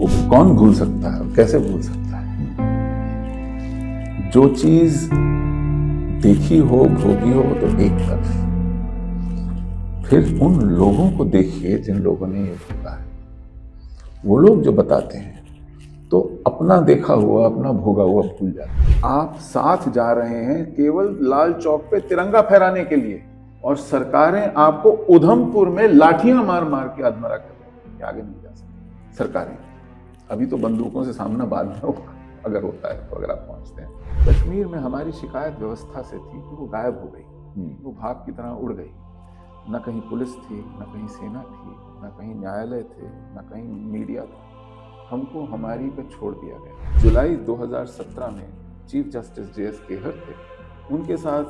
वो कौन भूल सकता है, कैसे भूल सकता है? जो चीज देखी हो, भोगी हो, तो एक तरफ, फिर उन लोगों को देखिए जिन लोगों ने ये भोगा है। वो लोग जो बताते हैं तो अपना देखा हुआ, अपना भोगा हुआ भूल जाते हैं। आप साथ जा रहे हैं केवल लाल चौक पे तिरंगा फहराने के लिए, और सरकारें आपको उधमपुर में लाठियां मार मार के अधमरा कर रही हैं कि आगे नहीं जा सकते। सरकारें अभी तो बंदूकों से सामना बाद में होगा, अगर होता है तो, अगर आप पहुंचते हैं। कश्मीर में हमारी शिकायत व्यवस्था से थी कि वो गायब हो गई, वो भाग की तरह उड़ गई। न कहीं पुलिस थी, न कहीं सेना थी, न कहीं न्यायालय थे, न कहीं मीडिया था। हमको हमारी पे छोड़ दिया गया। जुलाई 2017 में चीफ जस्टिस JS खेहर थे, उनके साथ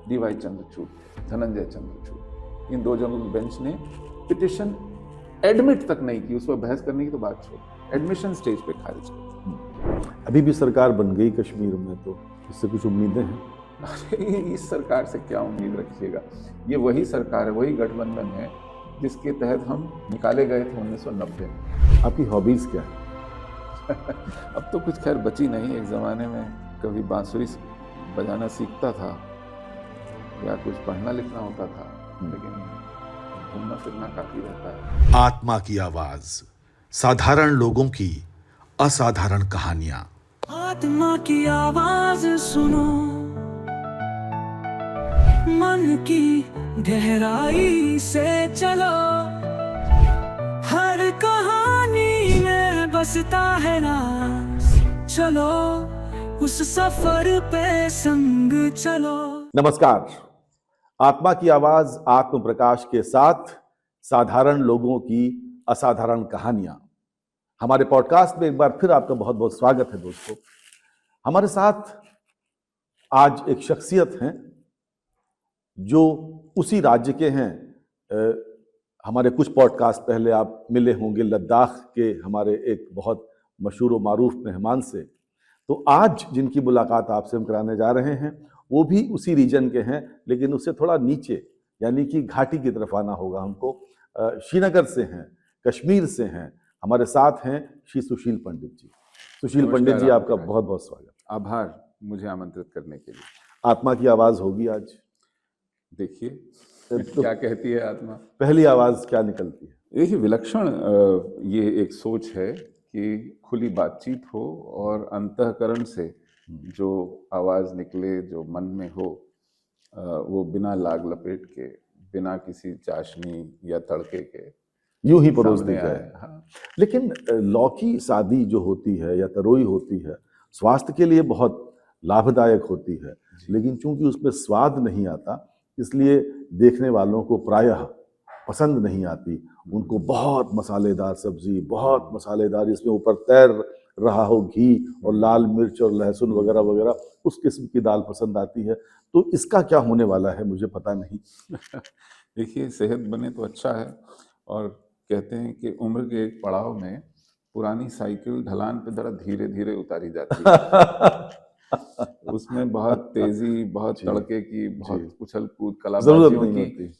DY चंद्रचूड़, धनंजय चंद्रचूड़, इन दो जनों की बेंच ने पिटिशन एडमिट तक नहीं की, उस पर बहस करने की तो बात छोड़, एडमिशन स्टेज पे खारिज कर। अभी भी सरकार बन गई कश्मीर में, तो इससे कुछ उम्मीदें हैं? अरे इस सरकार से क्या उम्मीद रखिएगा? ये वही सरकार है, वही गठबंधन है जिसके तहत हम निकाले गए थे 1990 में। आपकी हॉबीज क्या है? अब तो कुछ खैर बची नहीं। एक ज़माने में कभी बांसुरी बजाना सीखता था, या कुछ पढ़ना लिखना होता था, लेकिन घूमना फिरना काफ़ी रहता है। आत्मा की आवाज, साधारण लोगों की असाधारण कहानियां। आत्मा की आवाज सुनो, मन की गहराई से चलो, हर कहानी में बसता है राज। चलो उस सफर पे संग चलो। नमस्कार। आत्मा की आवाज आत्म प्रकाश के साथ साधारण लोगों की असाधारण कहानियां। हमारे पॉडकास्ट में एक बार फिर आपका बहुत बहुत स्वागत है दोस्तों। हमारे साथ आज एक शख्सियत हैं जो उसी राज्य के हैं। हमारे कुछ पॉडकास्ट पहले आप मिले होंगे लद्दाख के हमारे एक बहुत मशहूर व मारूफ मेहमान से। तो आज जिनकी मुलाकात आपसे हम कराने जा रहे हैं वो भी उसी रीजन के हैं, लेकिन उससे थोड़ा नीचे, यानी कि घाटी की तरफ आना होगा हमको। श्रीनगर से हैं, कश्मीर से हैं। हमारे साथ हैं श्री सुशील पंडित जी। सुशील पंडित जी, आपका बहुत बहुत स्वागत। आभार मुझे आमंत्रित करने के लिए। आत्मा की आवाज होगी आज। देखिए तो क्या कहती है आत्मा। पहली आवाज क्या निकलती है? देखिए विलक्षण ये एक सोच है कि खुली बातचीत हो और अंतःकरण से जो आवाज निकले, जो मन में हो, वो बिना लाग लपेट के, बिना किसी चाशनी या तड़के के यूं ही परोस दी सामने जाए। आए। हाँ। लेकिन लौकी शादी जो होती है या तरोई होती है, स्वास्थ्य के लिए बहुत लाभदायक होती है, लेकिन चूंकि उसमें स्वाद नहीं आता, इसलिए देखने वालों को प्रायः पसंद नहीं आती। उनको बहुत मसालेदार सब्जी, बहुत मसालेदार, जिसमें ऊपर तैर रहा हो घी और लाल मिर्च और लहसुन वगैरह वगैरह, उस किस्म की दाल पसंद आती है। तो इसका क्या होने वाला है मुझे पता नहीं। देखिए सेहत बने तो अच्छा है, और कहते हैं कि उम्र के एक पड़ाव में पुरानी साइकिल ढलान पे जरा धीरे धीरे उतारी जाती है। उसमें बहुत तेजी, बहुत तड़के की, बहुत उछल कूद, कलाबाजियों की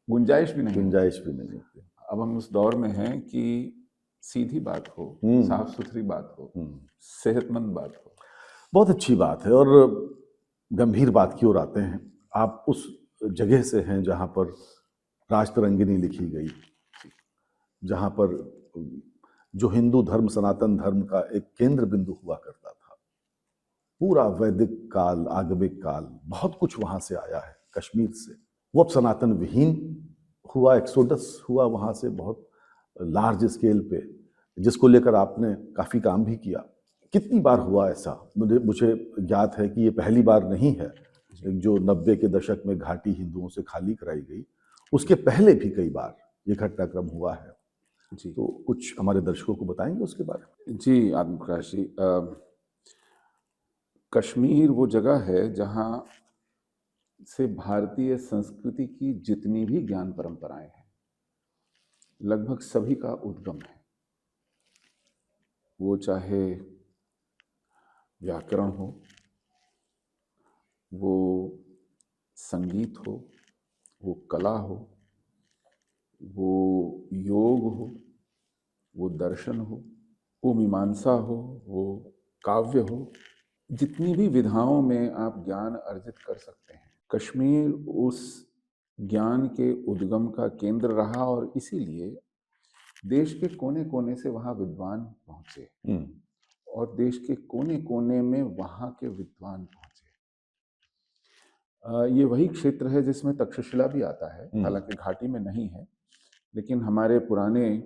गुंजाइश भी नहीं होती। गुंजाइश भी नहीं होती। अब हम उस दौर में हैं कि सीधी बात हो, साफ सुथरी बात हो, सेहतमंद बात हो। बहुत अच्छी बात है। और गंभीर बात की ओर आते हैं। आप उस जगह से हैं जहां पर राजतरंगिनी लिखी गई, जहां पर जो हिंदू धर्म, सनातन धर्म का एक केंद्र बिंदु हुआ करता था। पूरा वैदिक काल, आगमिक काल, बहुत कुछ वहां से आया है कश्मीर से। वो अब सनातन विहीन हुआ, एक्सोडस हुआ वहां से बहुत लार्ज स्केल पे, जिसको लेकर आपने काफी काम भी किया। कितनी बार हुआ ऐसा? मुझे ज्ञात है कि ये पहली बार नहीं है जो 90 के दशक में घाटी हिंदुओं से खाली कराई गई। उसके पहले भी कई बार ये घटनाक्रम हुआ है जी। तो कुछ हमारे दर्शकों को बताएंगे उसके बारे में? जी आत्मप्रकाश जी, कश्मीर वो जगह है जहाँ से भारतीय संस्कृति की जितनी भी ज्ञान परंपराएं हैं, लगभग सभी का उद्गम है। वो चाहे व्याकरण हो, वो संगीत हो, वो कला हो, वो योग हो, वो दर्शन हो, वो मीमांसा हो, वो काव्य हो, जितनी भी विधाओं में आप ज्ञान अर्जित कर सकते हैं, कश्मीर उस ज्ञान के उद्गम का केंद्र रहा और इसीलिए देश के कोने कोने से वहाँ विद्वान पहुँचे और देश के कोने कोने में वहाँ के विद्वान पहुँचे। ये वही क्षेत्र है जिसमें तक्षशिला भी आता है, हालांकि घाटी में नहीं है, लेकिन हमारे पुराने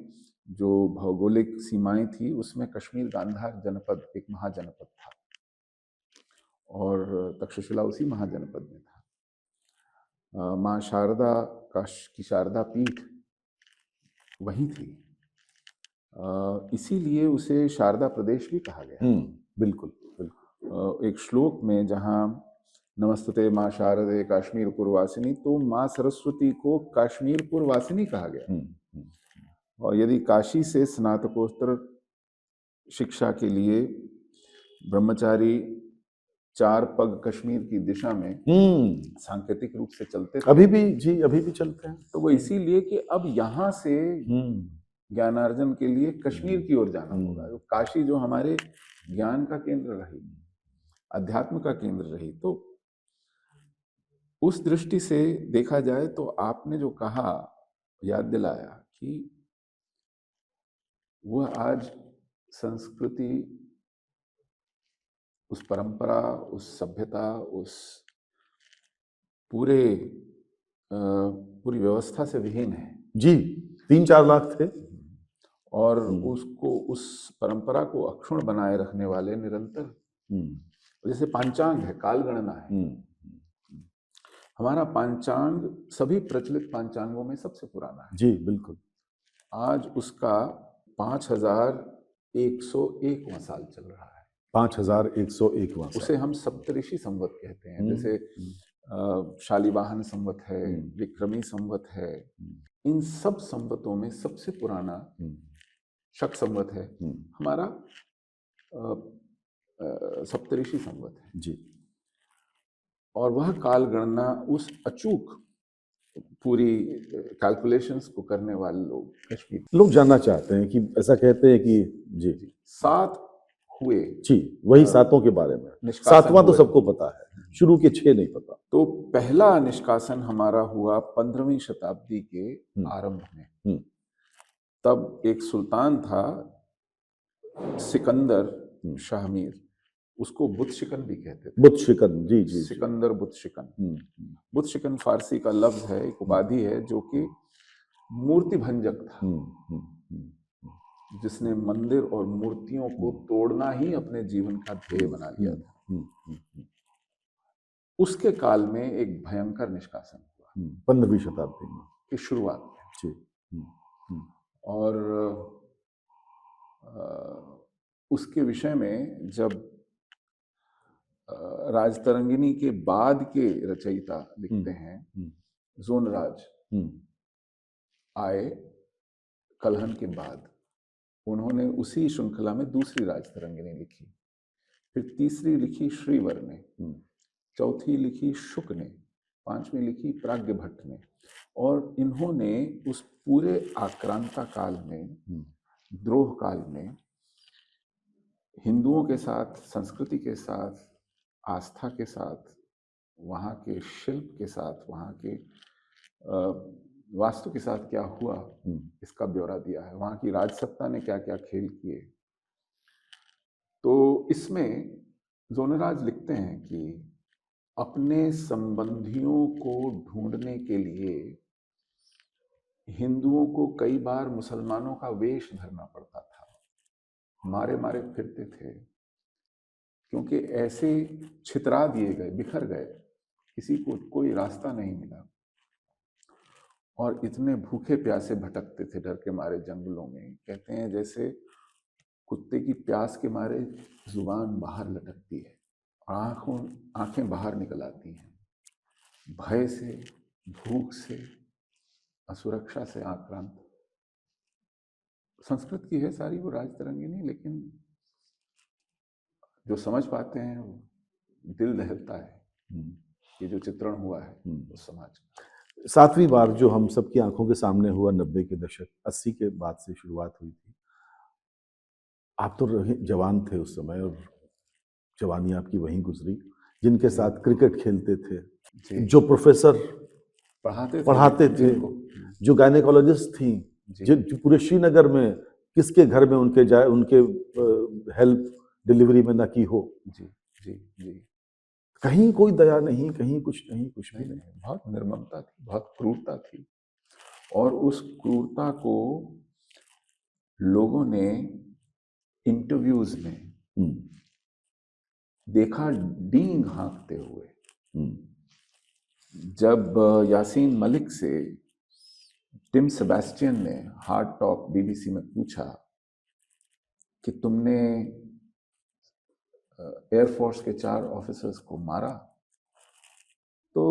जो भौगोलिक सीमाएं थी उसमें कश्मीर गांधार जनपद एक महाजनपद था और तक्षशिला उसी महाजनपद में था। माँ शारदा की शारदा पीठ वहीं थी, इसीलिए उसे शारदा प्रदेश भी कहा गया। बिल्कुल बिल्कुल। एक श्लोक में जहाँ नमस्ते माँ शारदे काश्मीर पूर्ववासिनी, तो माँ सरस्वती को काश्मीर पूर्ववासिनी कहा गया। और यदि काशी से स्नातकोत्तर शिक्षा के लिए ब्रह्मचारी 4 पग कश्मीर की दिशा में सांकेतिक रूप से चलते थे, अभी भी जी, अभी भी चलते हैं। तो वो इसीलिए कि अब यहाँ से ज्ञानार्जन के लिए कश्मीर की ओर जाना होगा। काशी जो हमारे ज्ञान का केंद्र रही, अध्यात्म का केंद्र रही, तो उस दृष्टि से देखा जाए तो आपने जो कहा याद दिलाया कि वह आज संस्कृति, उस परंपरा, उस सभ्यता, उस पूरी व्यवस्था से विहीन है। जी, 3-4 लाख थे और उसको, उस परंपरा को अक्षुण्ण बनाए रखने वाले निरंतर, जैसे पांचांग है, कालगणना है। हमारा पांचांग सभी प्रचलित पांचांगों में सबसे पुराना है। जी बिल्कुल। आज उसका 5101वां साल चल रहा है। 5101वां साल। उसे हम सप्तऋषि संवत कहते हैं। जैसे शालिवाहन संवत है, विक्रमी संवत है, इन सब संवतों में सबसे पुराना शक संवत है हमारा सप्तऋषि संवत है जी। और वह काल गणना उस अचूक पूरी कैलकुलेशंस को करने वाले लोग जानना चाहते हैं कि ऐसा कहते हैं कि जी 7 हुए, जी वही 7 के बारे में। 7वां तो सबको पता है, शुरू के 6 नहीं पता। तो पहला निष्कासन हमारा हुआ 15वीं शताब्दी के आरंभ में। तब एक सुल्तान था सिकंदर शाहमीर, उसको बुतशिकन भी कहते थे। बुतशिकन, जी जी। सिकंदर बुतशिकन। बुतशिकन फारसी का लफ्ज है, एक उपाधि है जो कि मूर्ति भंजक था, जिसने मंदिर और मूर्तियों को तोड़ना ही अपने जीवन का ध्येय बना लिया था। उसके काल में एक भयंकर निष्कासन हुआ 15वीं शताब्दी में की शुरुआत में। और उसके विषय में जब राजतरंगिनी के बाद के रचयिता लिखते हैं, जोनराज आए कलहन के बाद, उन्होंने उसी श्रृंखला में दूसरी राजतरंगिनी लिखी, फिर तीसरी लिखी श्रीवर ने, चौथी लिखी शुक ने, 5वीं लिखी प्राज्ञभट्ट ने। और इन्होंने उस पूरे आक्रांता काल में, द्रोह काल में, हिंदुओं के साथ, संस्कृति के साथ, आस्था के साथ, वहाँ के शिल्प के साथ, वहाँ के वास्तु के साथ क्या हुआ इसका ब्यौरा दिया है। वहाँ की राजसत्ता ने क्या क्या खेल किए। तो इसमें जोनराज लिखते हैं कि अपने संबंधियों को ढूंढने के लिए हिंदुओं को कई बार मुसलमानों का वेश धरना पड़ता था, मारे मारे फिरते थे, क्योंकि ऐसे छितरा दिए गए, बिखर गए, किसी को कोई रास्ता नहीं मिला और इतने भूखे प्यासे भटकते थे डर के मारे जंगलों में। कहते हैं जैसे कुत्ते की प्यास के मारे जुबान बाहर लटकती है, आंखें बाहर निकल आती हैं, भय से, भूख से, असुरक्षा से आक्रांत। संस्कृत की है सारी वो राजतरंगिनी, लेकिन जो समझ पाते हैं वो दिल दहलता है कि जो चित्रण हुआ है उस समाज का। 7वीं बार जो हम सबकी आंखों के सामने हुआ 90 के दशक, 80 के बाद से शुरुआत हुई थी। आप तो जवान थे उस समय, और जवानी आपकी वहीं गुजरी। जिनके साथ क्रिकेट खेलते थे, जी। जो प्रोफेसर पढ़ाते थे, जिनको। जो गायनेकोलॉजिस्ट थी, जी। जो पूरे श्रीनगर में किसके घर में उनके हेल्प डिलीवरी में न की हो। जी। जी। जी। कहीं कोई दया नहीं, कहीं कुछ नहीं, कुछ भी नहीं, नहीं। बहुत निर्ममता थी, बहुत क्रूरता थी। और उस क्रूरता को लोगों ने इंटरव्यूज में हम्म, देखा डींग हाँकते हुए। हम्म, जब यासीन मलिक से टिम सेबेस्टियन ने हार्ड टॉक बीबीसी में पूछा कि तुमने एयरफोर्स के 4 ऑफिसर्स को मारा, तो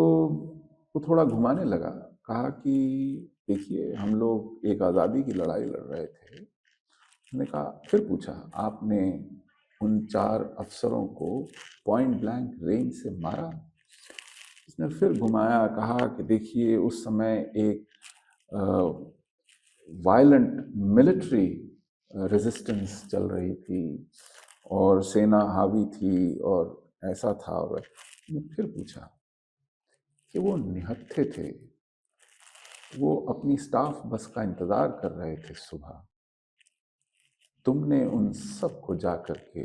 वो थोड़ा घुमाने लगा, कहा कि देखिए हम लोग एक आज़ादी की लड़ाई लड़ रहे थे। उसने कहा, फिर पूछा, आपने उन 4 अफसरों को पॉइंट ब्लैंक रेंज से मारा? उसने फिर घुमाया, कहा कि देखिए उस समय एक वायलेंट मिलिट्री रेजिस्टेंस चल रही थी और सेना हावी थी और ऐसा था। और फिर पूछा कि वो निहत्थे थे, वो अपनी स्टाफ बस का इंतजार कर रहे थे सुबह, तुमने उन सबको जा करके।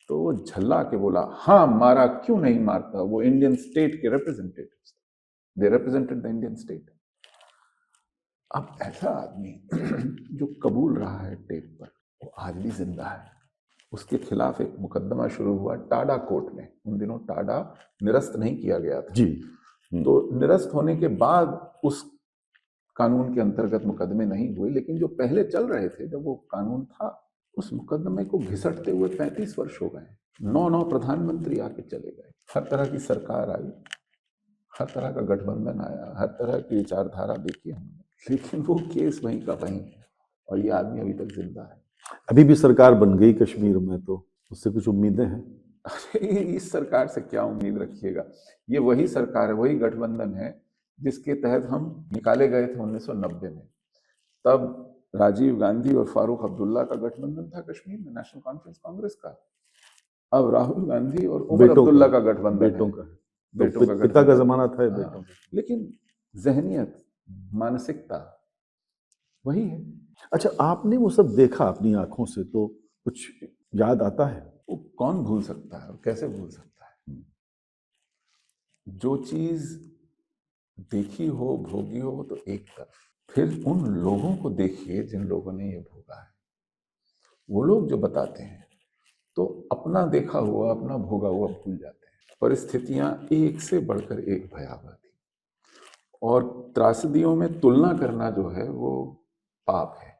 तो वो झल्ला के बोला, हाँ मारा, क्यों नहीं मारता, वो इंडियन स्टेट के रिप्रेजेंटेटिव्स थे, दे रिप्रेजेंटेड द इंडियन स्टेट। अब ऐसा आदमी जो कबूल रहा है टेप पर, वो आज भी जिंदा है। उसके खिलाफ एक मुकदमा शुरू हुआ टाडा कोर्ट में। उन दिनों टाडा निरस्त नहीं किया गया था। जी। तो निरस्त होने के बाद उस कानून के अंतर्गत मुकदमे नहीं हुए, लेकिन जो पहले चल रहे थे जब वो कानून था, उस मुकदमे को घिसटते हुए 35 वर्ष हो गए। 9 प्रधानमंत्री आके चले गए, हर तरह की सरकार आई, हर तरह का गठबंधन आया, हर तरह की विचारधारा देखी हमने, लेकिन वो केस वहीं का वहीं है और ये आदमी अभी तक जिंदा है। अभी भी सरकार बन गई कश्मीर में, तो उससे कुछ उम्मीदें हैं? अरे इस सरकार से क्या उम्मीद रखिएगा? ये वही सरकार है, वही गठबंधन है जिसके तहत हम निकाले गए थे 1990 में। तब राजीव गांधी और फारूक अब्दुल्ला का गठबंधन था कश्मीर में, नेशनल कॉन्फ्रेंस कांग्रेस का। अब राहुल गांधी और उमर अब्दुल्ला का गठबंधन है। बेटों का। बेटों का पिता का गठबंधन। जमाना था ये हाँ, बेटों का। लेकिन जहनियत, मानसिकता वही है। अच्छा, आपने वो सब देखा अपनी आंखों से, तो कुछ याद आता है? वो कौन भूल सकता है और कैसे भूल सकता है? जो चीज देखी हो, भोगी हो, तो एक तरफ, फिर उन लोगों को देखिए जिन लोगों ने ये भोगा है। वो लोग जो बताते हैं तो अपना देखा हुआ, अपना भोगा हुआ भूल जाते हैं। परिस्थितियां एक से बढ़कर एक भयावह थी और त्रासदियों में तुलना करना जो है वो पाप है।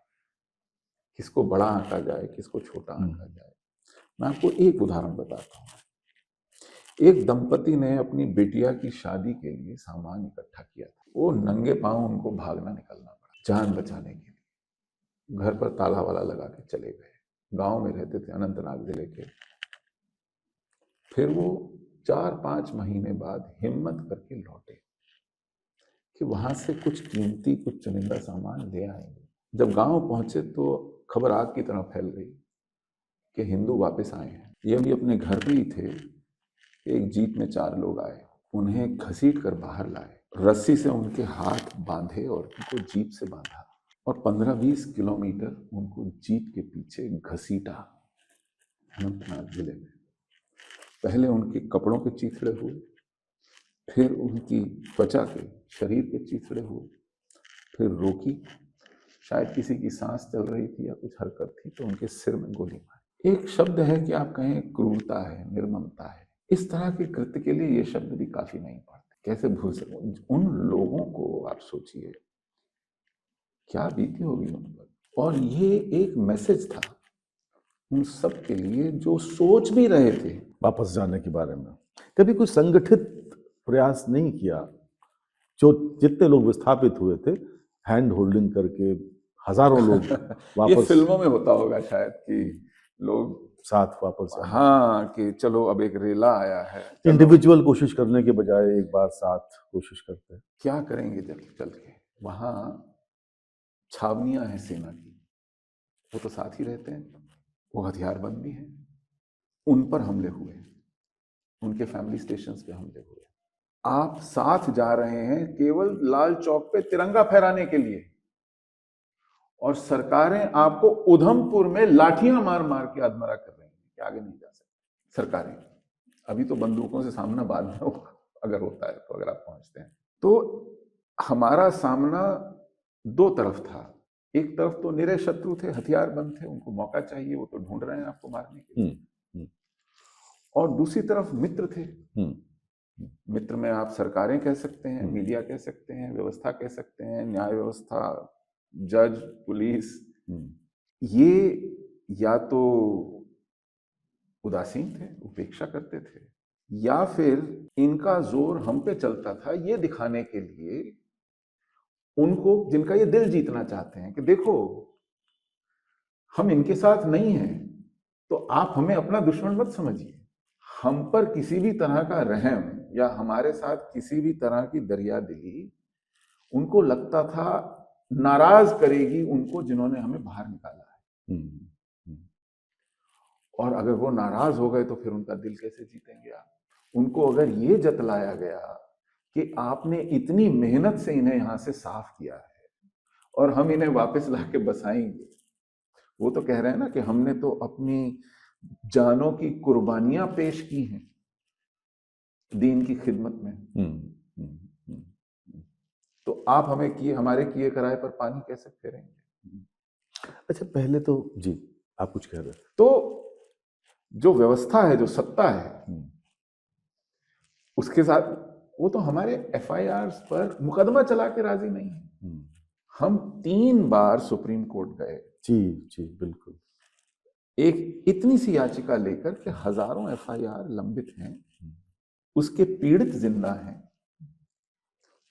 किसको बड़ा आंका जाए, किसको छोटा आंका जाए। मैं आपको एक उदाहरण बताता हूँ। एक दंपति ने अपनी बिटिया की शादी के लिए सामान इकट्ठा किया था। वो नंगे पांव उनको भागना निकलना पड़ा जान बचाने के लिए। घर पर ताला वाला लगा के चले गए। गांव में रहते थे, अनंतनाग जिले के। फिर वो 4-5 महीने बाद हिम्मत करके लौटे कि वहां से कुछ कीमती, कुछ चुनिंदा सामान ले आएंगे। जब गांव पहुंचे तो खबर आग की तरह फैल गई कि हिंदू वापस आए हैं। ये भी अपने घर पे ही थे। एक जीप में 4 लोग आए, उन्हें घसीट कर बाहर लाए, रस्सी से उनके हाथ बांधे और उनको जीप से बांधा और 15-20 किलोमीटर उनको जीप के पीछे घसीटा अनंतनाग जिले में। पहले उनके कपड़ों के चीथड़े हुए, फिर उनकी त्वचा के, शरीर के चीथड़े हुए, फिर रोकी, शायद किसी की सांस चल रही थी या कुछ हरकत थी तो उनके सिर में गोली मारी। एक शब्द है कि आप कहें क्रूरता है, निर्ममता है। इस तरह के कृत्य के लिए ये शब्द भी काफी नहीं पड़ते। कैसे भूल सकते उन लोगों को? आप सोचिए क्या बीती होगी उन पर। और ये एक मैसेज था उन सब के लिए जो सोच भी रहे थे वापस जाने के बारे में। कभी कोई संगठित प्रयास नहीं किया? जो जितने लोग विस्थापित हुए थे, हैंड होल्डिंग करके हजारों लोग ये वापस फिल्मों में होता होगा शायद कि लोग साथ वापस आए। हाँ कि चलो अब एक रेला आया है, इंडिविजुअल कोशिश करने के बजाय एक बार साथ कोशिश करते हैं। क्या करेंगे चल के। वहां छावनियां हैं सेना की, वो तो साथ ही रहते हैं। वो हथियारबंद भी हैं, उन पर हमले हुए, उनके फैमिली स्टेशंस पे हमले हुए। आप साथ जा रहे हैं केवल लाल चौक पे तिरंगा फहराने के लिए, और सरकारें आपको उधमपुर में लाठियां मार मार के अधमरा कर रही हैं कि आगे नहीं जा सकते। सरकारें अभी तो बंदूकों से सामना बाद में होगा, अगर होता है तो, अगर आप पहुंचते हैं तो। हमारा सामना दो तरफ था, एक तरफ तो निरे शत्रु थे, हथियारबंद थे, उनको मौका चाहिए, वो तो ढूंढ रहे हैं आपको मारने के लिए। और दूसरी तरफ मित्र थे। मित्र में आप सरकारें कह सकते हैं, मीडिया कह सकते हैं, व्यवस्था कह सकते हैं, न्याय व्यवस्था, जज, पुलिस। ये या तो उदासीन थे, उपेक्षा करते थे, या फिर इनका जोर हम पे चलता था ये दिखाने के लिए उनको, जिनका ये दिल जीतना चाहते हैं कि देखो हम इनके साथ नहीं हैं, तो आप हमें अपना दुश्मन मत समझिए। हम पर किसी भी तरह का रहम या हमारे साथ किसी भी तरह की दरियादिली उनको लगता था नाराज करेगी उनको जिन्होंने हमें बाहर निकाला है। और अगर वो नाराज हो गए तो फिर उनका दिल कैसे जीतेंगे आप? उनको अगर ये जतलाया गया कि आपने इतनी मेहनत से इन्हें यहां से साफ किया है और हम इन्हें वापस लाके बसाएंगे, वो तो कह रहे हैं ना कि हमने तो अपनी जानों की कुर्बानियां पेश की हैं दीन की खिदमत में। तो आप हमें हमारे किए कराए पर पानी कैसे फेरेंगे? अच्छा, पहले तो जी आप कुछ कह रहे थे। तो जो व्यवस्था है, जो सत्ता है, उसके साथ वो तो हमारे FIRs पर मुकदमा चला के राजी नहीं है। हम 3 बार सुप्रीम कोर्ट गए। जी जी बिल्कुल। एक इतनी सी याचिका लेकर के हजारों FIR लंबित हैं, उसके पीड़ित जिंदा हैं,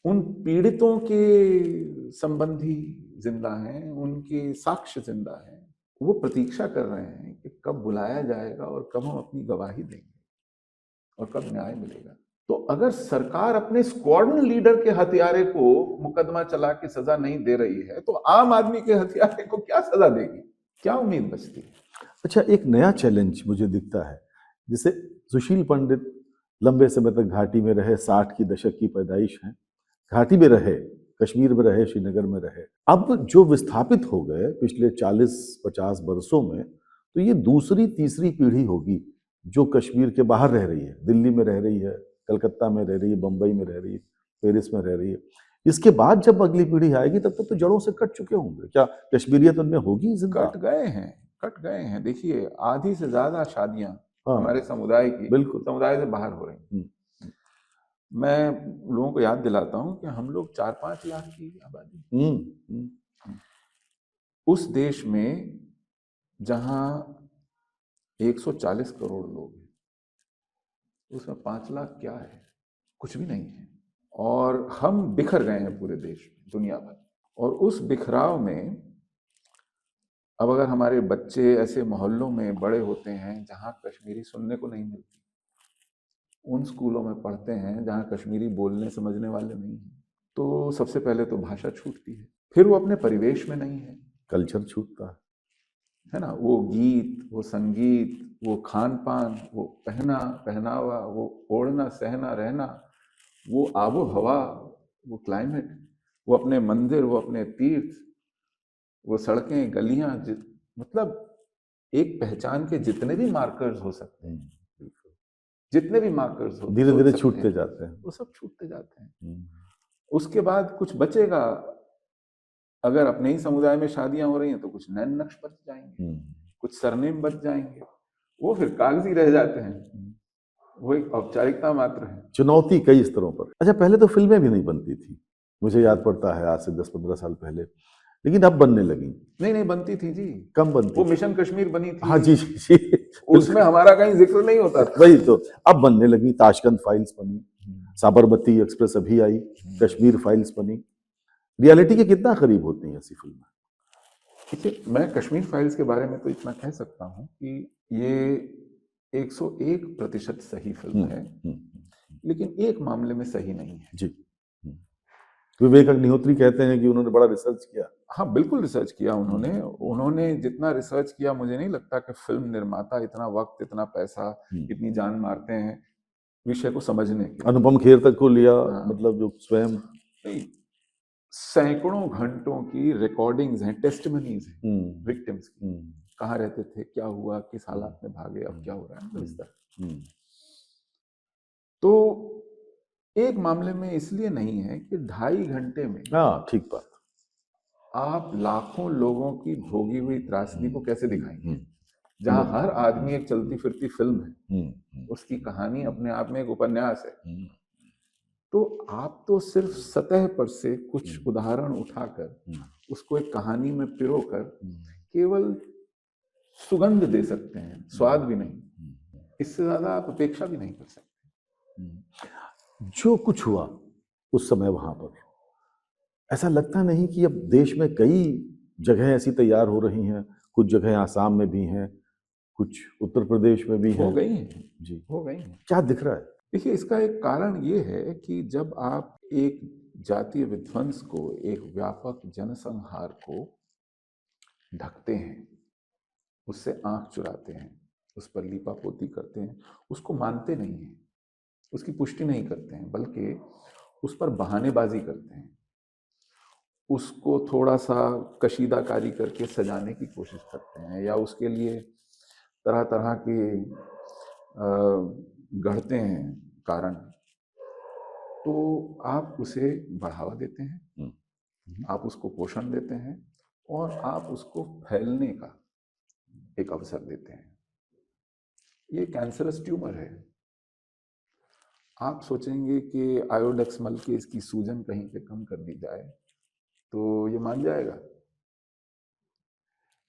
उन पीड़ितों के संबंधी जिंदा हैं, उनके साक्ष्य जिंदा हैं। वो प्रतीक्षा कर रहे हैं कि कब बुलाया जाएगा और कब हम अपनी गवाही देंगे और कब न्याय मिलेगा। तो अगर सरकार अपने स्क्वाड्रन लीडर के हत्यारे को मुकदमा चला के सजा नहीं दे रही है, तो आम आदमी के हत्यारे को क्या सजा देगी? क्या उम्मीद बचती है? अच्छा, एक नया चैलेंज मुझे दिखता है, जिसे सुशील पंडित लंबे समय तक घाटी में रहे, 60 की दशक की पैदाइश है, घाटी में रहे, कश्मीर में रहे, श्रीनगर में रहे। अब जो विस्थापित हो गए पिछले 40-50 बरसों में, तो ये दूसरी तीसरी पीढ़ी होगी जो कश्मीर के बाहर रह रही है, दिल्ली में रह रही है, कलकत्ता में रह रही है, बंबई में रह रही है, पेरिस में रह रही है। इसके बाद जब अगली पीढ़ी आएगी तब तक तो जड़ों से कट चुके होंगे। क्या कश्मीरियत उनमें होगी जिंदा? कट गए हैं। देखिए, आधी से ज्यादा शादियां हमारे समुदाय की बिल्कुल समुदाय से बाहर हो रही। मैं लोगों को याद दिलाता हूं कि हम लोग 4-5 लाख की आबादी, उस देश में जहां 140 करोड़ लोग हैं, उसमें 5 लाख क्या है? कुछ भी नहीं है। और हम बिखर गए हैं पूरे देश में, दुनिया भर। और उस बिखराव में अब अगर हमारे बच्चे ऐसे मोहल्लों में बड़े होते हैं जहां कश्मीरी सुनने को नहीं मिलती, उन स्कूलों में पढ़ते हैं जहां कश्मीरी बोलने समझने वाले नहीं हैं, तो सबसे पहले तो भाषा छूटती है, फिर वो अपने परिवेश में नहीं है, कल्चर छूटता है ना। वो गीत, वो संगीत, वो खान पान, वो पहनावा, वो ओढ़ना सहना रहना, वो आबो हवा, वो क्लाइमेट, वो अपने मंदिर, वो अपने तीर्थ, वो सड़कें, गलियां, मतलब एक पहचान के जितने भी मार्कर्स हो सकते हैं, जितने भी मार्कर्स हो, धीरे धीरे छूटते जाते हैं, वो सब छूटते जाते हैं। उसके बाद कुछ बचेगा। अगर अपने ही समुदाय में शादियां हो रही हैं तो कुछ नैन नक्श बच जाएंगे, कुछ सरनेम बच जाएंगे, वो फिर कागजी रह जाते हैं, वो एक औपचारिकता मात्र है। चुनौती कई स्तरों पर। अच्छा, पहले तो फिल्में भी नहीं बनती थी, मुझे याद पड़ता है आज से 10-15 साल पहले, लेकिन अब बनने लगी। नहीं बनती थी जी, कम बनती। वो मिशन कश्मीर बनी थी। हाँ जी जी, उसमें हमारा कहीं जिक्र नहीं होता था। वही तो, अब बनने लगी। ताशकंद फाइल्स बनी, साबरमती एक्सप्रेस अभी आई, कश्मीर फाइल्स बनी। रियलिटी के कितना करीब होती हैं ऐसी फिल्में? देखिए, मैं कश्मीर फाइल्स के बारे में तो इतना कह सकता हूँ कि ये 101% सही फिल्म है, लेकिन एक मामले में सही नहीं है। जी। विवेक अग्निहोत्री कहते हैं कि उन्होंने बड़ा रिसर्च किया। हाँ, बिल्कुल रिसर्च किया उन्होंने जितना रिसर्च किया, मुझे नहीं लगता कि फिल्म निर्माता इतना वक्त, इतना पैसा, इतनी जान मारते हैं विषय को समझने के। अनुपम खेर तक को लिया, हाँ। मतलब जो स्वयं नहीं, सैकड़ों घंटों की रिकॉर्डिंग्स हैं, टेस्टिमनीज हैं विक्टिम्स की, कहाँ रहते थे, क्या हुआ, किस हालात में भागे, अब क्या हो रहा है, मतलब इस तरह। तो एक मामले में इसलिए नहीं है कि 2.5 घंटे में हाँ, ठीक बात। आप लाखों लोगों की भोगी हुई त्रासदी को कैसे दिखाएंगे, जहां हर आदमी एक चलती फिरती फिल्म है, उसकी कहानी अपने आप में एक उपन्यास है। तो आप तो सिर्फ सतह पर से कुछ उदाहरण उठाकर उसको एक कहानी में पिरोकर केवल सुगंध दे सकते हैं, स्वाद भी नहीं। इससे ज्यादा आप अपेक्षा भी नहीं कर सकते। जो कुछ हुआ उस समय वहां पर, ऐसा लगता नहीं कि अब देश में कई जगह ऐसी तैयार हो रही हैं, कुछ जगह आसाम में भी हैं, कुछ उत्तर प्रदेश में भी हैं, हो गई हैं जी, हो गई हैं। क्या दिख रहा है? देखिए, इसका एक कारण ये है कि जब आप एक जातीय विध्वंस को, एक व्यापक जनसंहार को ढकते हैं, उससे आंख चुराते हैं, उस पर लीपापोती करते हैं, उसको मानते नहीं हैं, उसकी पुष्टि नहीं करते हैं, बल्कि उस पर बहानेबाजी करते हैं, उसको थोड़ा सा कशीदाकारी करके सजाने की कोशिश करते हैं, या उसके लिए तरह तरह के गढ़ते हैं कारण, तो आप उसे बढ़ावा देते हैं, आप उसको पोषण देते हैं, और आप उसको फैलने का एक अवसर देते हैं। ये कैंसरस ट्यूमर है। आप सोचेंगे कि आयोडेक्स मल के इसकी सूजन कहीं पे कम कर दी जाए तो ये मान जाएगा,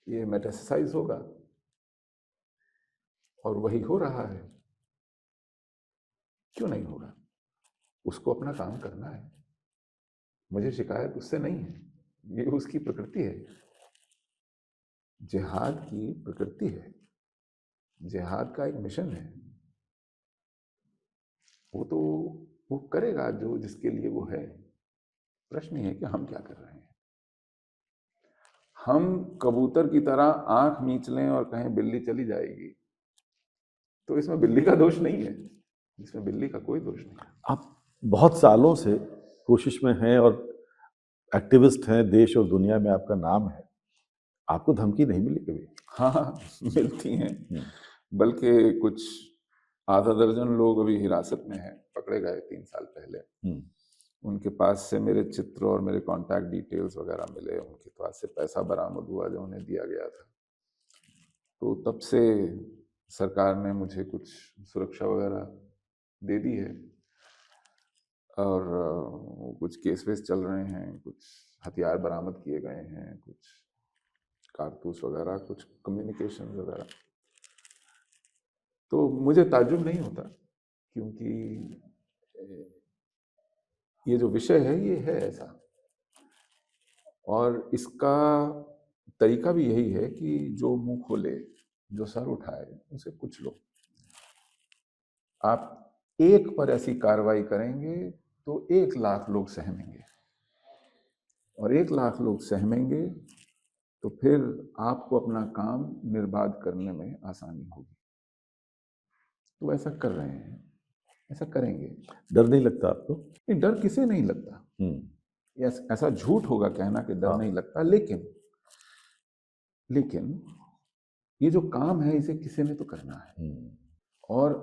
ये मेटास्टेसाइज होगा, और वही हो रहा है। क्यों नहीं होगा? उसको अपना काम करना है, मुझे शिकायत उससे नहीं है, ये उसकी प्रकृति है, जिहाद की प्रकृति है, जिहाद का एक मिशन है। वो करेगा जो जिसके लिए वो है। प्रश्न ये है कि हम क्या कर रहे हैं। हम कबूतर की तरह आंख मीच लें और कहें बिल्ली चली जाएगी, तो इसमें बिल्ली का दोष नहीं है, इसमें बिल्ली का कोई दोष नहीं। आप बहुत सालों से कोशिश में हैं और एक्टिविस्ट हैं, देश और दुनिया में आपका नाम है, आपको धमकी नहीं मिली कभी? हाँ, मिलती हैं, बल्कि कुछ आधा दर्जन लोग अभी हिरासत में हैं, पकड़े गए 3 साल पहले। उनके पास से मेरे चित्र और मेरे कांटेक्ट डिटेल्स वगैरह मिले, उनके पास से पैसा बरामद हुआ जो उन्हें दिया गया था। तो तब से सरकार ने मुझे कुछ सुरक्षा वगैरह दे दी है, और कुछ केस वेस चल रहे हैं, कुछ हथियार बरामद किए गए हैं, कुछ कारतूस वगैरह, कुछ कम्युनिकेशन वगैरह। तो मुझे ताज्जुब नहीं होता, क्योंकि ये जो विषय है ये है ऐसा, और इसका तरीका भी यही है कि जो मुंह खोले, जो सर उठाए, उसे कुछ लो। आप एक पर ऐसी कार्रवाई करेंगे तो 1 लाख लोग सहमेंगे, और 1 लाख लोग सहमेंगे तो फिर आपको अपना काम निर्बाध करने में आसानी होगी। तो ऐसा कर रहे हैं, ऐसा करेंगे। डर नहीं लगता आपको? नहीं, डर किसे नहीं लगता। ऐसा झूठ होगा कहना कि डर नहीं लगता, लेकिन ये जो काम है इसे किसी ने तो करना है। और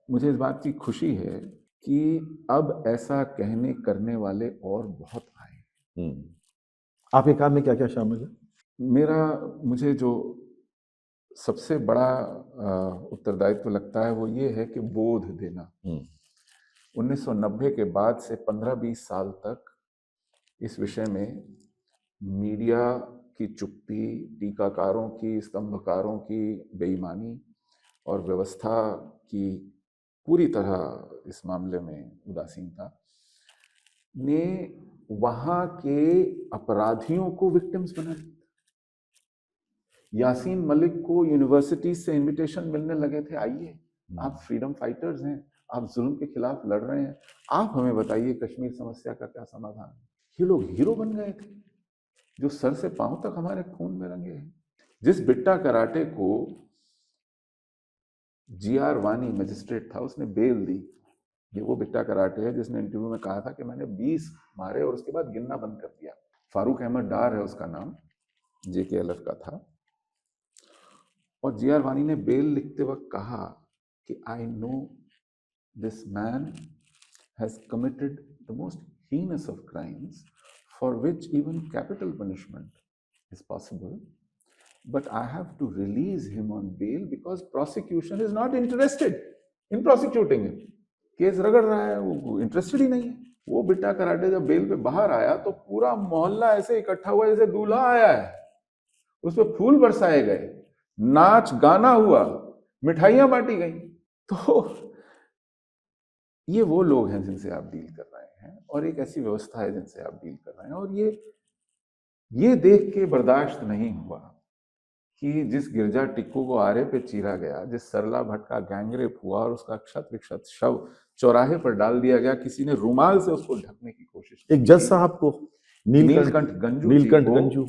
मुझे इस बात की खुशी है कि अब ऐसा कहने करने वाले और बहुत आए। आपके काम में क्या क्या शामिल है? मुझे जो सबसे बड़ा उत्तरदायित्व लगता है वो ये है कि बोध देना। 1990 के बाद से 15-20 साल तक इस विषय में मीडिया की चुप्पी, टीकाकारों की, स्तंभकारों की बेईमानी और व्यवस्था की पूरी तरह इस मामले में उदासीनता ने वहाँ के अपराधियों को विक्टिम्स बना दिया। यासीन मलिक को यूनिवर्सिटी से इनविटेशन मिलने लगे थे, आइए, आप फ्रीडम फाइटर्स हैं, आप जुल्म के खिलाफ लड़ रहे हैं, आप हमें बताइए कश्मीर समस्या का क्या समाधान है। ये लोग हीरो बन गए थे जो सर से पांव तक हमारे खून में रंगे हैं। जिस बिट्टा कराटे को जीआर वानी मजिस्ट्रेट था, उसने बेल दी। ये वो बिट्टा कराटे है जिसने इंटरव्यू में कहा था कि मैंने 20 मारे और उसके बाद गिनना बंद कर दिया। फारूक अहमद डार है उसका नाम, JKLF का था। और जीआर वानी ने बेल लिखते वक्त कहा कि I know this man has committed the most heinous of crimes for which even capital punishment is possible, but I have to release him on bail because prosecution is not interested in prosecuting him. Case रगड़ रहा है, वो interested ही नहीं है। वो Bitta karate जब bell पे बाहर आया तो पूरा मोहल्ला ऐसे इकट्ठा हुआ जैसे दूल्हा आया है। उस पर फूल बरसाए गए, नाच गाना हुआ, मिठाइयां बांटी गई। तो ये वो लोग हैं जिनसे आप डील कर रहे हैं और एक ऐसी व्यवस्था है जिनसे आप डील कर रहे हैं। और ये देख के बर्दाश्त नहीं हुआ कि जिस गिरजा टिक्कू को आरे पे चीरा गया, जिस सरला भट्ट का गैंगरेप हुआ और उसका क्षत विक्षत शव चौराहे पर डाल दिया गया, किसी ने रुमाल से उसको ढकने की कोशिश की। एक जज साहब को नीलकंठ गंजू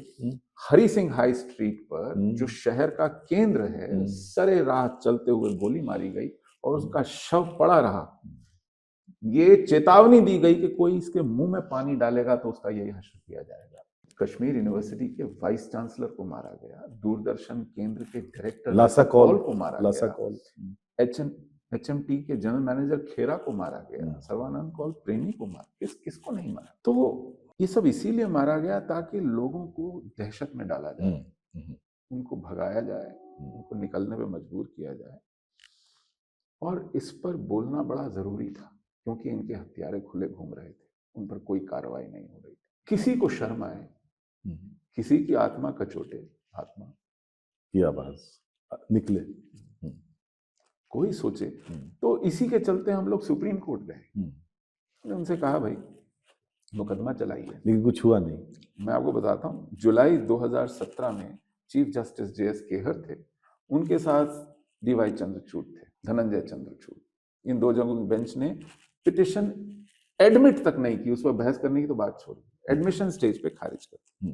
हरी सिंह हाई स्ट्रीट पर, जो शहर का केंद्र है, सरे राह चलते हुए गोली मारी गई और उसका शव पड़ा रहा। ये चेतावनी दी गई कि कोई इसके मुंह में पानी डालेगा तो उसका यही हश्र किया जाएगा। कश्मीर यूनिवर्सिटी के वाइस चांसलर को मारा गया, दूरदर्शन केंद्र के डायरेक्टर लासा कौल को मारा गया, HMT के जनरल मैनेजर खेरा को मारा गया, सर्वानंद कौल प्रेमी को मारा, किसको नहीं मारा। तो ये सब इसीलिए मारा गया ताकि लोगों को दहशत में डाला जाए, उनको भगाया जाए, उनको निकलने पे मजबूर किया जाए। और इस पर बोलना बड़ा जरूरी था क्योंकि इनके हथियारे खुले घूम रहे थे, उन पर कोई कार्रवाई नहीं हो रही थी। किसी को शर्म आए, किसी की आत्मा कचोटे, आत्मा की आवाज निकले, कोई सोचे। तो इसी के चलते हम लोग सुप्रीम कोर्ट गए। उनसे कहा भाई मुकदमा चलाइए, लेकिन कुछ हुआ नहीं। मैं आपको बताता हूँ, जुलाई 2017 में चीफ जस्टिस JS केहर थे, उनके साथ DY चंद्रचूड़ थे, धनंजय चंद्रचूड़। इन दो जगहों की बेंच ने पिटिशन एडमिट तक नहीं की, उस पर बहस करने की तो बात छोड़ी, एडमिशन स्टेज पे खारिज कर दी।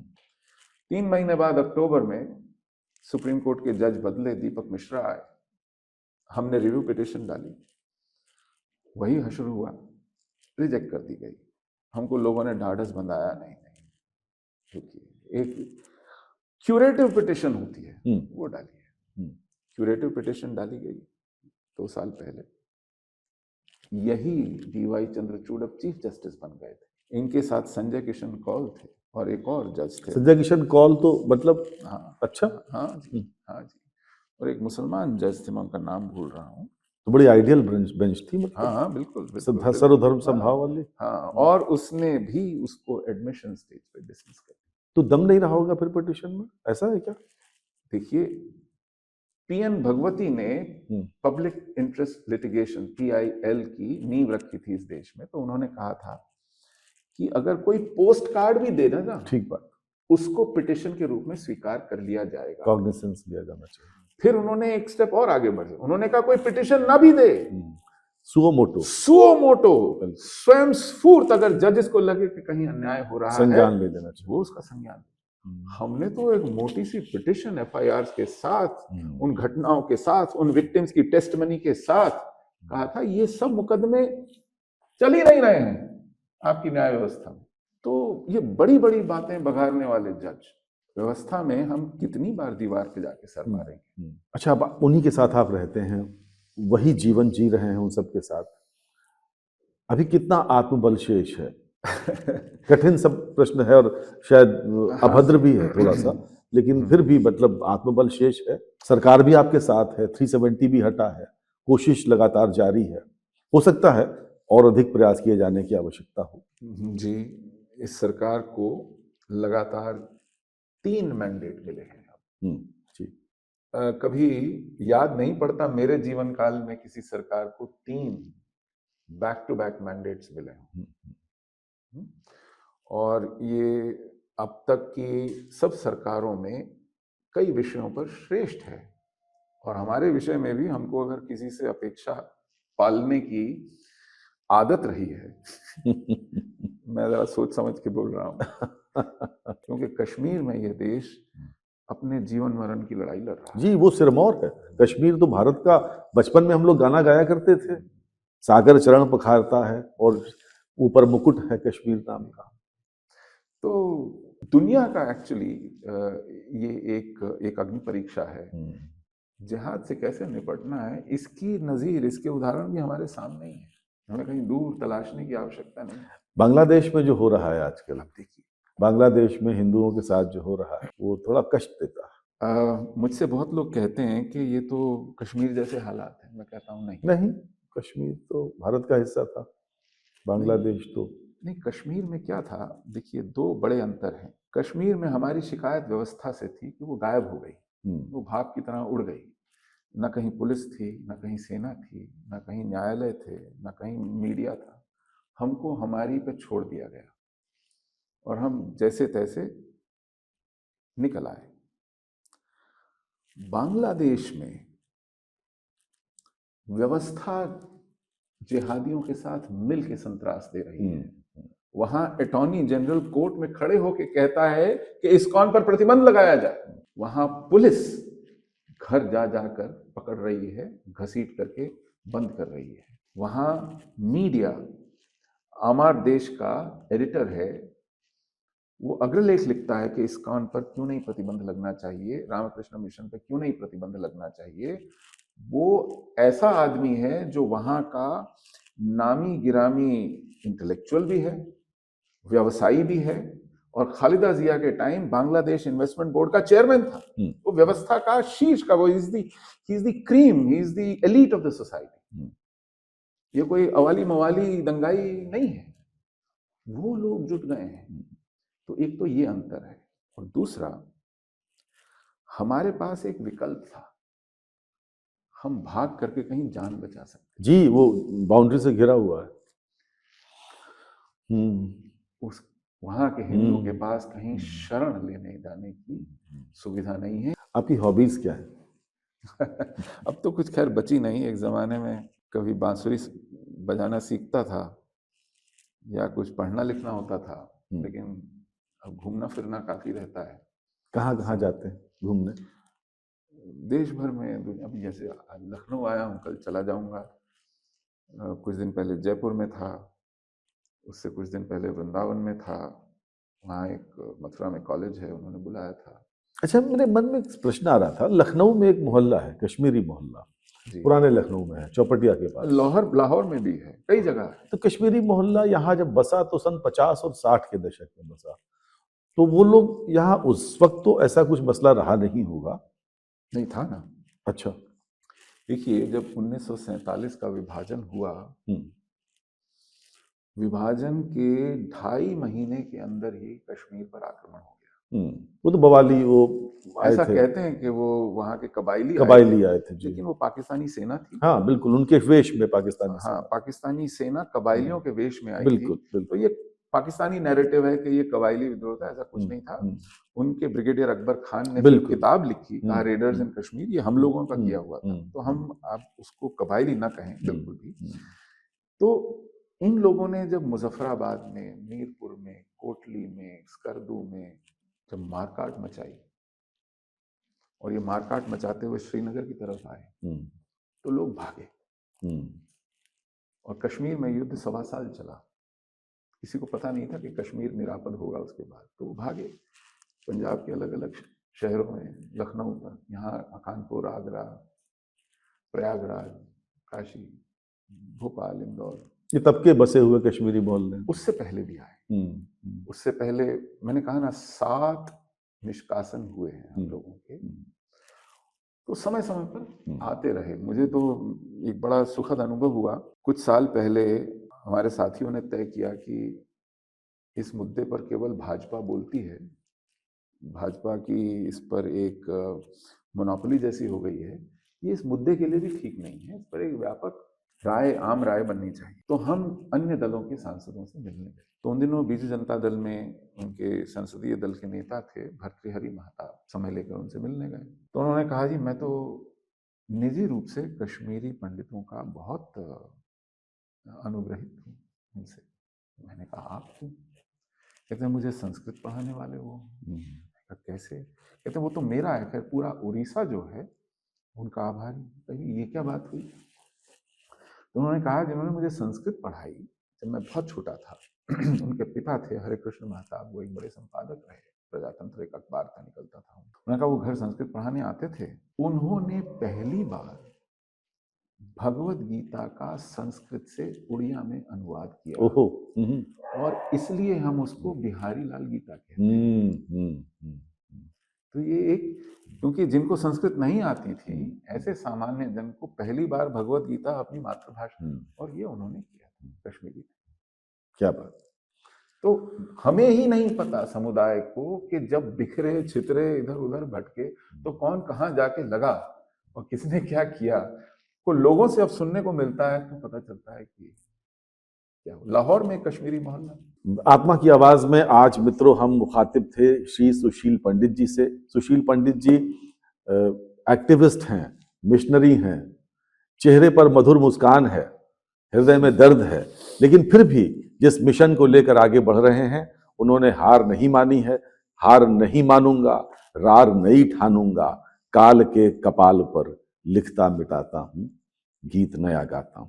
3 महीने बाद अक्टूबर में सुप्रीम कोर्ट के जज बदले, दीपक मिश्रा आए, हमने रिव्यू पिटिशन डाली, वही हश्र हुआ, रिजेक्ट कर दी गई। हमको लोगों ने ढाढ़स बंधाया, नहीं क्योंकि एक क्यूरेटिव पिटिशन होती है, वो डाली है। क्यूरेटिव पिटिशन डाली गई 2 साल पहले। यही DY चंद्रचूड़ अब चीफ जस्टिस बन गए थे। इनके साथ संजय किशन कौल थे और एक और जज थे। संजय किशन कौल तो मतलब हाँ, अच्छा, हाँ जी। और एक मुसलमान जज थे, मैं उनका नाम भूल रहा हूँ। तो बड़ी आइडियल बेंच थी, मतलब हाँ बिल्कुल, सर्वधर्म समभाव वाली। हाँ, और उसने भी उसको एडमिशन स्टेज पे डिसमिस कर दिया। तो दम नहीं रहा होगा फिर पिटिशन में, ऐसा है क्या? देखिए, PN भगवती ने पब्लिक इंटरेस्ट लिटिगेशन PIL की नींव रखी थी इस देश में। तो उन्होंने कहा था कि अगर कोई पोस्ट कार्ड भी दे ना, ठीक बात, उसको पिटिशन के रूप में स्वीकार कर लिया जाएगा, कॉग्निसेंस लिया जाना चाहिए। फिर उन्होंने एक स्टेप और आगे बढ़े, उन्होंने कहा कोई पिटिशन ना भी दे, सुओ मोटो स्वयं स्फूर्त, अगर जजेस को लगे कि कहीं अन्याय हो रहा है, संज्ञान ले लेना चाहिए, वो उसका संज्ञान। हमने तो एक मोटी सी पिटिशन FIRs के साथ, उन घटनाओं के साथ, उन विक्टिम्स की टेस्टमनी के साथ कहा था ये सब मुकदमे चल ही नहीं रहे हैं आपकी न्याय व्यवस्था में। तो ये बड़ी बड़ी बातें बघारने वाले जज व्यवस्था में हम कितनी बार दीवार पे जाके सर मारेंगे। अच्छा, अब उन्हीं के साथ आप रहते हैं, वही जीवन जी रहे हैं उन सब के साथ, अभी कितना आत्मबल शेष है? कठिन सब प्रश्न है और शायद अभद्र भी है थोड़ा सा, लेकिन फिर भी मतलब आत्मबल शेष है। सरकार भी आपके साथ है, 370 भी हटा है, कोशिश लगातार जारी है। हो सकता है और अधिक प्रयास किए जाने की आवश्यकता हो। जी, इस सरकार को लगातार 3 मैंडेट मिले हैं। जी, कभी याद नहीं पड़ता मेरे जीवन काल में किसी सरकार को 3 बैक टू बैक मैंडेट्स मिले हैं। और ये अब तक की सब सरकारों में कई विषयों पर श्रेष्ठ है। और हमारे विषय में भी हमको अगर किसी से अपेक्षा पालने की आदत रही है मैं ज़रा सोच समझ के बोल रहा हूँ क्योंकि कश्मीर में ये देश अपने जीवन मरण की लड़ाई लड़ रहा है। जी, वो सिरमौर है। कश्मीर तो भारत का, बचपन में हम लोग गाना गाया करते थे, सागर चरण पखारता है और ऊपर मुकुट है कश्मीर नाम का। तो दुनिया का एक्चुअली ये एक अग्नि परीक्षा है। जिहाद से कैसे निपटना है, इसकी नज़ीर, इसके उदाहरण भी हमारे सामने ही है। हमें कहीं दूर तलाशने की आवश्यकता नहीं है। बांग्लादेश में जो हो रहा है आजकल, अब देखिए, बांग्लादेश में हिंदुओं के साथ जो हो रहा है वो थोड़ा कष्ट देता है। मुझसे बहुत लोग कहते हैं कि ये तो कश्मीर जैसे हालात हैं। मैं कहता हूँ नहीं, नहीं, कश्मीर तो भारत का हिस्सा था, बांग्लादेश तो नहीं। कश्मीर में क्या था, देखिए, दो बड़े अंतर हैं। कश्मीर में हमारी शिकायत व्यवस्था से थी कि वो गायब हो गई, वो भाप की तरह उड़ गई। न कहीं पुलिस थी, न कहीं सेना थी, न कहीं न्यायालय थे, न कहीं मीडिया था। हमको हमारी पे छोड़ दिया गया और हम जैसे तैसे निकल आए। बांग्लादेश में व्यवस्था जिहादियों के साथ मिल के संतरास दे रही है। वहां अटॉर्नी जनरल कोर्ट में खड़े होकर कहता है कि इस्कॉन पर प्रतिबंध लगाया जाए। वहां पुलिस घर जा जाकर पकड़ रही है, घसीट करके बंद कर रही है। वहां मीडिया, अमर देश का एडिटर है, वो अग्रलेख लिखता है कि इस्कॉन पर क्यों नहीं प्रतिबंध लगना चाहिए, रामकृष्ण मिशन पर क्यों नहीं प्रतिबंध लगना चाहिए। वो ऐसा आदमी है जो वहां का नामी गिरामी इंटेलेक्चुअल भी है, व्यवसायी भी है, और खालिदा जिया के टाइम बांग्लादेश इन्वेस्टमेंट बोर्ड का चेयरमैन था। वो व्यवस्था का शीर्ष का, वो he is the cream, he is the elite of the society. ये कोई अवाली मवाली दंगाई नहीं है। वो लोग जुट गए हैं। तो एक तो ये अंतर है, और दूसरा, हमारे पास एक विकल्प था, हम भाग करके कहीं जान बचा सकते। जी, वो बाउंड्री से घिरा हुआ है। उस वहां के हिंदुओं के पास कहीं शरण लेने जाने की सुविधा नहीं है। आपकी हॉबीज क्या है? अब तो कुछ खैर बची नहीं। एक जमाने में कभी बांसुरी बजाना सीखता था या कुछ पढ़ना लिखना होता था, लेकिन अब घूमना फिरना काफी रहता है। कहाँ कहाँ जाते हैं घूमने? देश भर में। अभी जैसे लखनऊ आया हूँ, कल चला जाऊंगा। कुछ दिन पहले जयपुर में था, उससे कुछ दिन पहले वृंदावन में था। वहाँ एक मथुरा में कॉलेज है, उन्होंने बुलाया था। अच्छा, मेरे मन में एक प्रश्न आ रहा था, लखनऊ में एक मोहल्ला है, कश्मीरी मोहल्ला, पुराने लखनऊ में है, चौपटिया के पास। लाहौर में भी है, कई जगह है। तो कश्मीरी मोहल्ला यहाँ जब बसा तो सन 50 और 60 के दशक में बसा, तो वो लोग यहाँ उस वक्त तो ऐसा कुछ मसला रहा नहीं होगा। नहीं था ना। अच्छा। देखिए, जब 1947 का विभाजन हुआ, विभाजन के 2.5 महीने के अंदर ही कश्मीर पर आक्रमण हो गया। वो तो बवाली, वो ऐसा कहते हैं कि वो वहाँ के कबायली आए थे जी। लेकिन वो पाकिस्तानी सेना थी। हाँ बिल्कुल, उनके वेश में पाकिस्तानी हाँ, पाकिस्तानी सेना कबायलियों के वेश में आई बिल्कुल, थी। तो ये पाकिस्तानी नैरेटिव है कि ये कबायली विद्रोह था, ऐसा कुछ नहीं था। उनके ब्रिगेडियर अकबर खान ने फिर किताब लिखी, कहा रेडर्स इन कश्मीर, ये हम लोगों का किया हुआ था। तो हम आप उसको कबायली ना कहें बिल्कुल भी। तो इन लोगों ने जब मुजफ्फराबाद में, मीरपुर में, कोटली में, स्कर्दू में जब मारकाट मचाई, और ये मारकाट मचाते हुए श्रीनगर की तरफ आए, तो लोग भागे। और कश्मीर में युद्ध 1.25 साल चला। किसी को पता नहीं था कि कश्मीर निरापद होगा उसके बाद। तो वो भागे पंजाब के अलग अलग शहरों में, लखनऊ तक, यहाँ कानपुर, आगरा, प्रयागराज, काशी, भोपाल, इंदौर। ये तब के बसे हुए कश्मीरी मोहल्ले उससे पहले भी आए। उससे पहले मैंने कहा ना, 7 निष्कासन हुए हैं हम लोगों के। तो समय समय पर आते रहे। मुझे तो एक बड़ा सुखद अनुभव हुआ। कुछ साल पहले हमारे साथियों ने तय किया कि इस मुद्दे पर केवल भाजपा बोलती है, भाजपा की इस पर एक मोनोपोली जैसी हो गई है, ये इस मुद्दे के लिए भी ठीक नहीं है। इस पर एक व्यापक राय, आम राय बननी चाहिए। तो हम अन्य दलों के सांसदों से मिलने गए। तो उन दिनों बीजू जनता दल में उनके संसदीय दल के नेता थे भर्तृहरि महताब, समय लेकर उनसे मिलने गए। तो उन्होंने कहा, जी मैं तो निजी रूप से कश्मीरी पंडितों का बहुत अनुग्रहित हूँ उनसे। मैंने कहा आप क्यों? कहते हैं मुझे संस्कृत पढ़ाने वाले वो। कैसे? कहते वो तो मेरा है, खैर पूरा उड़ीसा जो है उनका आभारी। कही ये क्या बात हुई? तो उन्होंने कहा जिन्होंने मुझे संस्कृत पढ़ाई जब मैं बहुत छोटा था, उनके पिता थे हरे कृष्ण महताब, वो एक बड़े संपादक रहे, प्रजातंत्र एक अखबार का निकलता था। उन्होंने कहा वो घर संस्कृत पढ़ाने आते थे, उन्होंने पहली बार भगवत गीता का संस्कृत से उड़िया में अनुवाद किया। ओहो। और इसलिए हम उसको बिहारी लाल गीता कहते हैं। तो ये एक, क्योंकि जिनको संस्कृत नहीं आती थी, ऐसे सामान्य जन को पहली बार भगवत गीता अपनी मातृभाषा, और ये उन्होंने किया था कश्मीरी। क्या बात। तो हमें ही नहीं पता समुदाय को कि जब बिखरे छितरे इधर उधर भटके तो कौन कहाँ जाके लगा और किसने क्या किया, को लोगों से अब सुनने को मिलता है तो पता चलता है कि क्या लाहौर में कश्मीरी मोहल्ला। आत्मा की आवाज में आज मित्रों हम मुखातिब थे श्री सुशील पंडित जी से। सुशील पंडित जी एक्टिविस्ट हैं, मिशनरी हैं, चेहरे पर मधुर मुस्कान है, हृदय में दर्द है, लेकिन फिर भी जिस मिशन को लेकर आगे बढ़ रहे हैं उन्होंने हार नहीं मानी है। हार नहीं मानूंगा, रार नहीं ठानूंगा, काल के कपाल पर लिखता मिटाता हूं, गीत नया गाता हूं।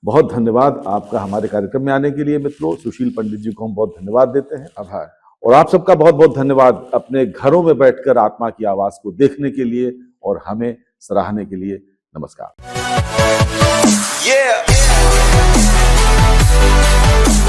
बहुत धन्यवाद आपका हमारे कार्यक्रम में आने के लिए मित्रों। सुशील पंडित जी को हम बहुत धन्यवाद देते हैं। आभार। और आप सबका बहुत बहुत धन्यवाद अपने घरों में बैठकर आत्मा की आवाज को देखने के लिए और हमें सराहने के लिए। नमस्कार।